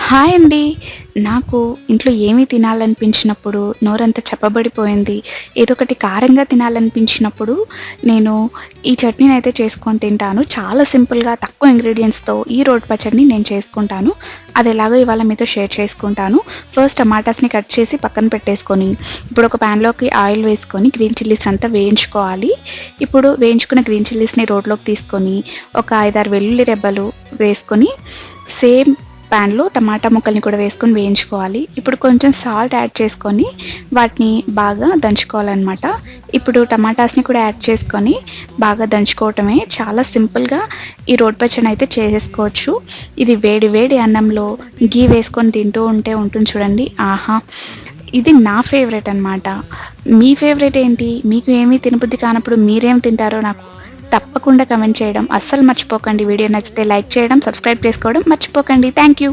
Hi అండి. నాకు ఇంట్లో ఏమి తినాలనిపించినప్పుడు, నోరంతా చప్పబడిపోయింది, ఏదో ఒకటి కారంగా తినాలనిపించినప్పుడు నేను ఈ చట్నీనైతే చేసుకొని తింటాను. చాలా సింపుల్‌గా తక్కువ ఇంగ్రీడియెంట్స్‌తో ఈ రోటి పచ్చడిని నేను చేసుకుంటాను. అదెలాగో ఇవాళ మీతో షేర్ చేసుకుంటాను. ఫస్ట్ టమాటాస్‌ని కట్ చేసి పక్కన పెట్టేసుకొని, ఇప్పుడు ఒక ప్యాన్‌లోకి ఆయిల్ వేసుకొని గ్రీన్ చిల్లీస్ అంతా వేయించుకోవాలి. ఇప్పుడు వేయించుకున్న గ్రీన్ చిల్లీస్‌ని రోట్లోకి తీసుకొని, ఒక 5, 6 వెల్లుల్లి రెబ్బలు వేసుకొని, సేమ్ ప్యాన్‌లో టమాటా ముక్కల్ని కూడా వేసుకొని వేయించుకోవాలి. ఇప్పుడు కొంచెం సాల్ట్ యాడ్ చేసుకొని వాటిని బాగా దంచుకోవాలనమాట. ఇప్పుడు టమాటాస్‌ని కూడా యాడ్ చేసుకొని బాగా దంచుకోవటమే. చాలా సింపుల్‌గా ఈ రోటి పచ్చడినైతే చేసేసుకోవచ్చు. ఇది వేడి వేడి అన్నంలో ఘీ వేసుకొని తింటూ ఉంటే ఉంటుంది చూడండి. ఆహా! ఇది నా ఫేవరెట్ అనమాట. మీ ఫేవరెట్ ఏంటి? మీకు ఏమి తినబుద్ధి కానప్పుడు మీరేం తింటారో నాకు తప్పకుండా కమెంట్ చేయడం అస్సలు మర్చిపోకండి. వీడియో నచ్చితే లైక్ చేయడం, సబ్స్క్రైబ్ చేసుకోవడం మర్చిపోకండి. Thank you.